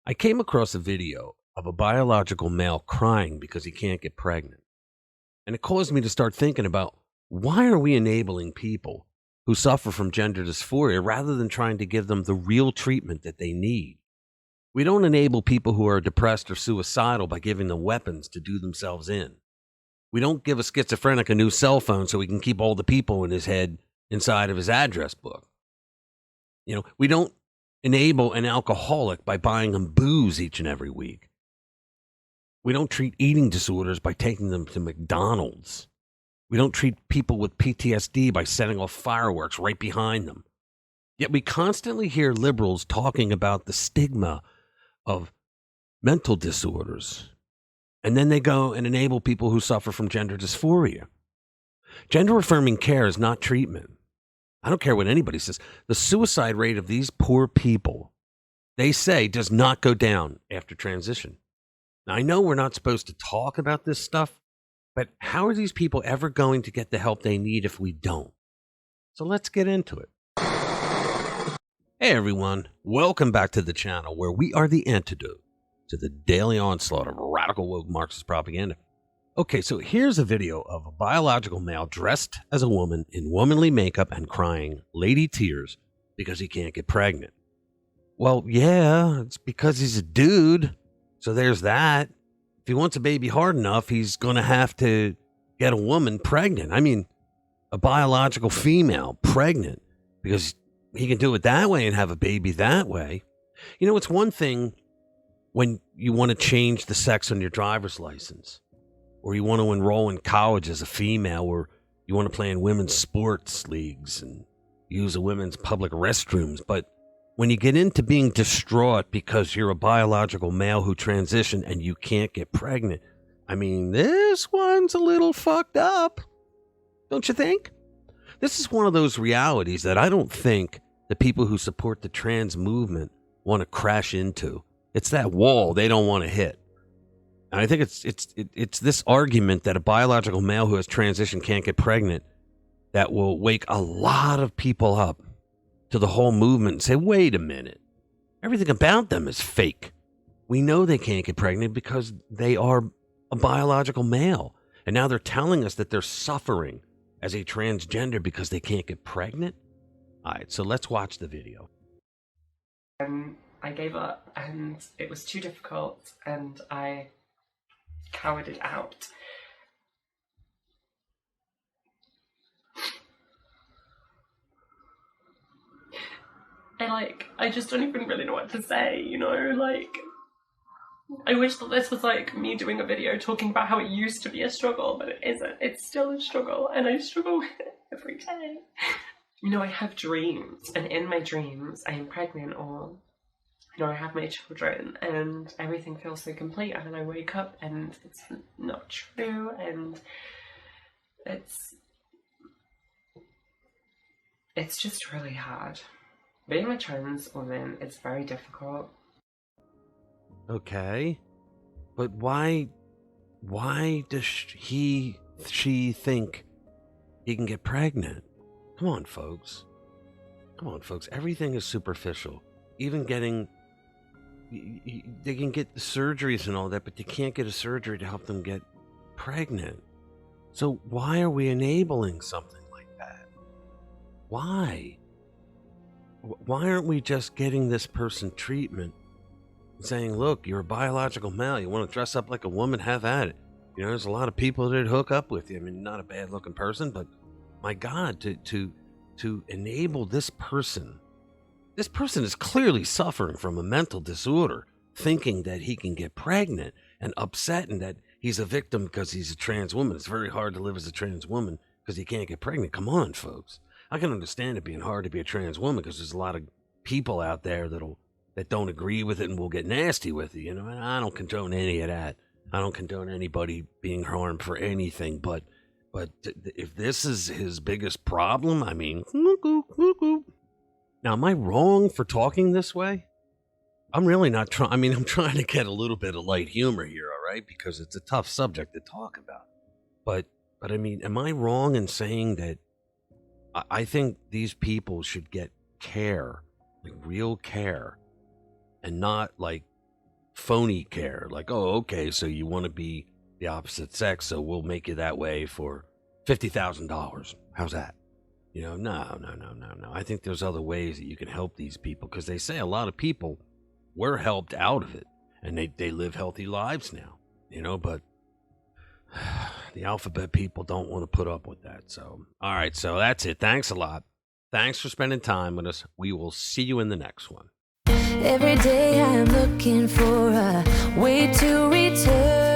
I came across a video of a biological male crying because he can't get pregnant. And it caused me to start thinking about why are we enabling people who suffer from gender dysphoria rather than trying to give them the real treatment that they need? We don't enable people who are depressed or suicidal by giving them weapons to do themselves in. We don't give a schizophrenic a new cell phone so he can keep all the people in his head inside of his address book. We don't enable an alcoholic by buying them booze each and every week. We don't treat eating disorders by taking them to McDonald's. We don't treat people with PTSD by setting off fireworks right behind them. Yet we constantly hear liberals talking about the stigma of mental disorders. And then they go and enable people who suffer from gender dysphoria. Gender affirming care is not treatment. I don't care what anybody says. The suicide rate of these poor people, they say, does not go down after transition. Now, I know we're not supposed to talk about this stuff, but how are these people ever going to get the help they need if we don't? So let's get into it. Hey everyone, welcome back to the channel where we are the antidote to the daily onslaught of radical woke Marxist propaganda. Okay, so here's a video of a biological male dressed as a woman in womanly makeup and crying lady tears because he can't get pregnant. Well, yeah, it's because he's a dude. So there's that. If he wants a baby hard enough, he's going to have to get a woman pregnant. I mean, a biological female pregnant because he can do it that way and have a baby that way. It's one thing when you want to change the sex on your driver's license, or you want to enroll in college as a female, or you want to play in women's sports leagues and use a women's public restrooms. But when you get into being distraught because you're a biological male who transitioned and you can't get pregnant, I mean, this one's a little fucked up. Don't you think? This is one of those realities that I don't think the people who support the trans movement want to crash into. It's that wall they don't want to hit. And I think it's this argument that a biological male who has transitioned can't get pregnant that will wake a lot of people up to the whole movement and say, wait a minute, everything about them is fake. We know they can't get pregnant because they are a biological male. And now they're telling us that they're suffering as a transgender because they can't get pregnant. All right, so let's watch the video. I gave up and it was too difficult and I cowered it out. And I just don't even really know what to say, I wish that this was me doing a video talking about how it used to be a struggle, but it isn't. It's still a struggle and I struggle with it every day. I have dreams, and in my dreams I am pregnant, or I have my children and everything feels so complete, and then I wake up and it's not true, and it's just really hard. Being a trans woman is very difficult. Okay, but why does she think he can get pregnant? Come on, folks. Everything is superficial. Even getting, they can get the surgeries and all that, but they can't get a surgery to help them get pregnant. So why are we enabling something like that? Why aren't we just getting this person treatment and saying, look, you're a biological male, you want to dress up like a woman, have at it. There's a lot of people that hook up with you. I mean, not a bad looking person, but my God, to enable this person is clearly suffering from a mental disorder, thinking that he can get pregnant and upset and that he's a victim because he's a trans woman. It's very hard to live as a trans woman because he can't get pregnant. Come on, folks. I can understand it being hard to be a trans woman because there's a lot of people out there that don't agree with it and will get nasty with it. And I don't condone any of that. I don't condone anybody being harmed for anything, but if this is his biggest problem, I mean, now, am I wrong for talking this way? I'm really not trying. I mean, I'm trying to get a little bit of light humor here, all right? Because it's a tough subject to talk about. But I mean, am I wrong in saying that I think these people should get care, like real care, and not like phony care. Like, oh, okay, so you want to be the opposite sex, so we'll make you that way for $50,000. How's that? No. I think there's other ways that you can help these people, because they say a lot of people were helped out of it, and they live healthy lives now, but the alphabet people don't want to put up with that. So, all right, so that's it. Thanks a lot. Thanks for spending time with us. We will see you in the next one. Every day I'm looking for a way to return.